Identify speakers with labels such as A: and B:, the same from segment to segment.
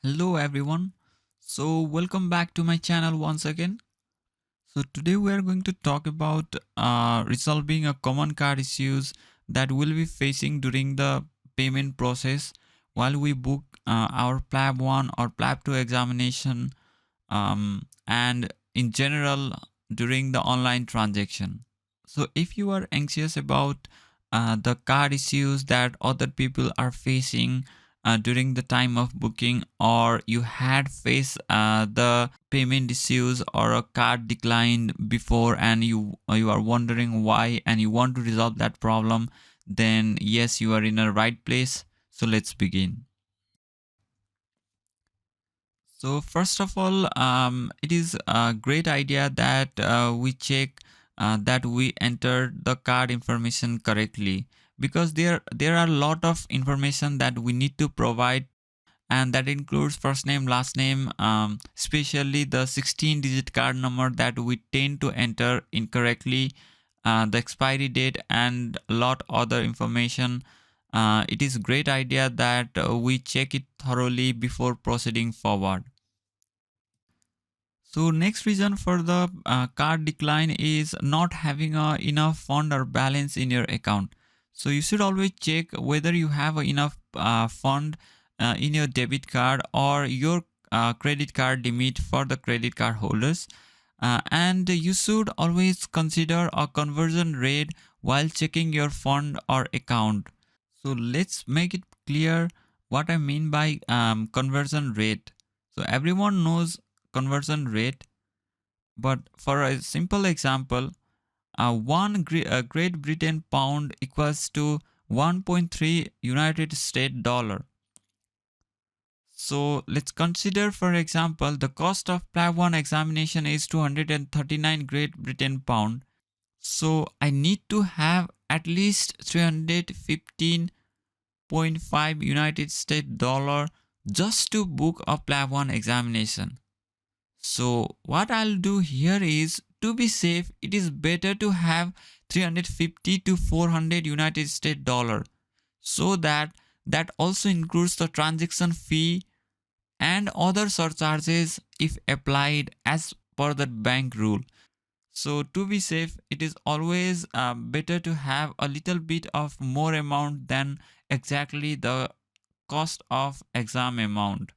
A: Hello everyone. Welcome back to my channel once again. Today we are going to talk about resolving a common card issues that we'll be facing during the payment process while we book our Plab 1 or Plab 2 examination, and in general during the online transaction. So if you are anxious about the card issues that other people are facing during the time of booking, or you had faced the payment issues or a card declined before, and you are wondering why and you want to resolve that problem, then yes, you are in a right place. So let's begin. So first of all, it is a great idea that we check that we entered the card information correctly, because there are a lot of information that we need to provide, and that includes first name, last name, especially the 16-digit card number that we tend to enter incorrectly, the expiry date, and a lot other information. It is great idea that we check it thoroughly before proceeding forward. So next reason for the card decline is not having enough fund or balance in your account. So you should always check whether you have enough fund in your debit card or your credit card limit for the credit card holders. And you should always consider a conversion rate while checking your fund or account. So let's make it clear what I mean by conversion rate. So everyone knows conversion rate, but for a simple example, Great Britain pound equals to 1.3 United States dollar. So let's consider, for example, the cost of Plab 1 examination is 239 Great Britain pound. So I need to have at least 315.5 United States dollar just to book a Plab 1 examination. So what I'll do here is, to be safe, it is better to have 350 to 400 United States dollar, so that also includes the transaction fee and other surcharges if applied as per the bank rule. So to be safe, it is always better to have a little bit of more amount than exactly the cost of exam amount.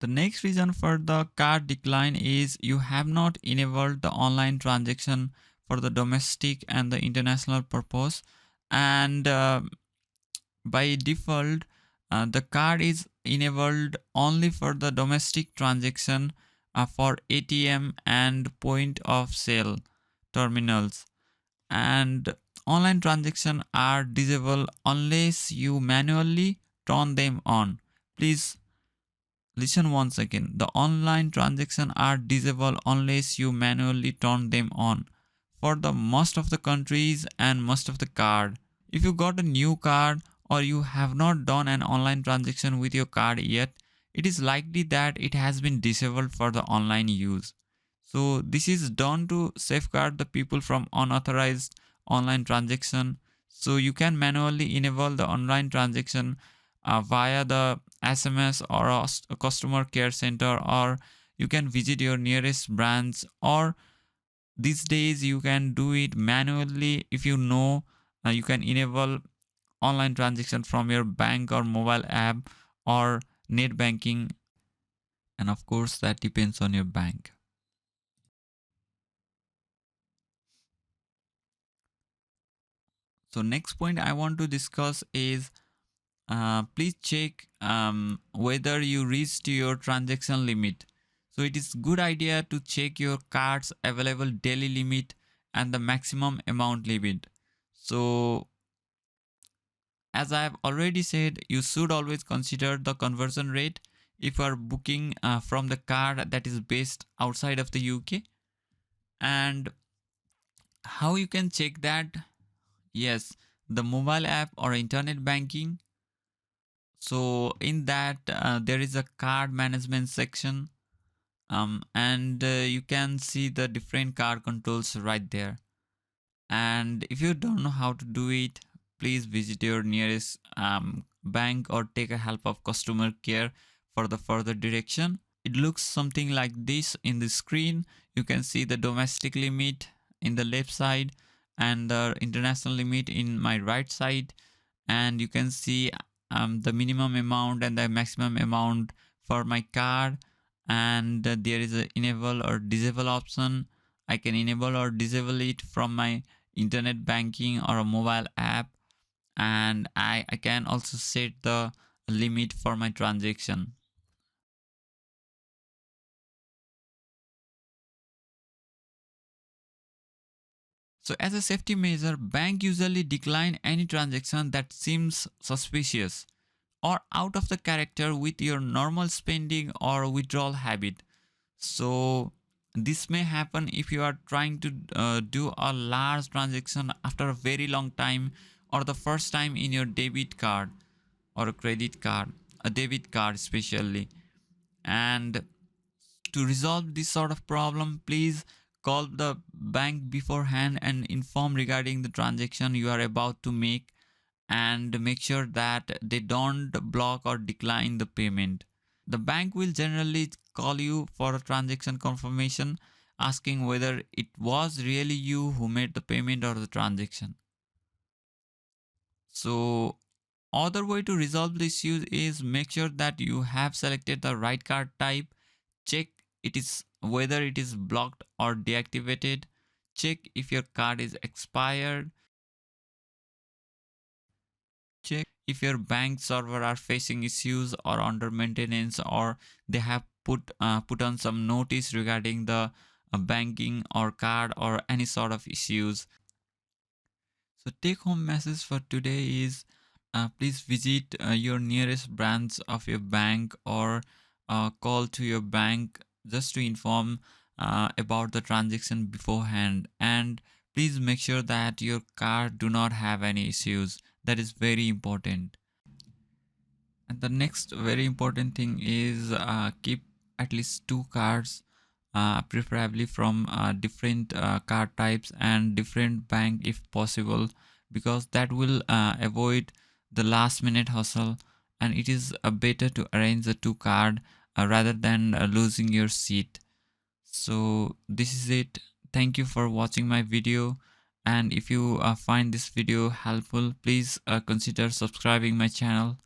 A: The next reason for the card decline is you have not enabled the online transaction for the domestic and the international purpose, and by default, the card is enabled only for the domestic transaction for ATM and point of sale terminals, and online transactions are disabled unless you manually turn them on. Please listen once again. The online transactions are disabled unless you manually turn them on for the most of the countries and most of the card. If you got a new card or you have not done an online transaction with your card yet, it is likely that it has been disabled for the online use. So this is done to safeguard the people from unauthorized online transaction. So you can manually enable the online transaction via the SMS or a customer care center, or you can visit your nearest branch, or these days you can do it manually. If you know, you can enable online transaction from your bank or mobile app or net banking, and of course that depends on your bank. So next point I want to discuss is, please check whether you reached your transaction limit. So it is good idea to check your card's available daily limit and the maximum amount limit. So as I have already said, you should always consider the conversion rate if you are booking from the card that is based outside of the UK. And how you can check that? Yes, the mobile app or internet banking. So in that there is a card management section, And you can see the different card controls right there. And if you don't know how to do it, please visit your nearest bank or take a help of customer care for the further direction. It looks something like this in the screen. You can see the domestic limit in the left side and the international limit in my right side, and you can see the minimum amount and the maximum amount for my card. And there is a enable or disable option. I can enable or disable it from my internet banking or a mobile app. And I can also set the limit for my transaction. So as a safety measure, bank usually decline any transaction that seems suspicious or out of the character with your normal spending or withdrawal habit. So this may happen if you are trying to do a large transaction after a very long time, or the first time in your debit card or a credit card, a debit card especially. And to resolve this sort of problem, please call the bank beforehand and inform regarding the transaction you are about to make, and make sure that they don't block or decline the payment. The bank will generally call you for a transaction confirmation, asking whether it was really you who made the payment or the transaction. So other way to resolve the issue is make sure that you have selected the right card type. Check it is whether it is blocked or deactivated. Check if your card is expired. Check if your bank server are facing issues or under maintenance, or they have put on some notice regarding the banking or card or any sort of issues. So take home message for today is please visit your nearest branch of your bank, or call to your bank just to inform about the transaction beforehand. And please make sure that your card do not have any issues. That is very important. And the next very important thing is keep at least two cards, preferably from different card types and different bank if possible, because that will avoid the last minute hustle. And it is better to arrange the two card rather than losing your seat. So this is it. Thank you for watching my video. And if you find this video helpful, please consider subscribing my channel.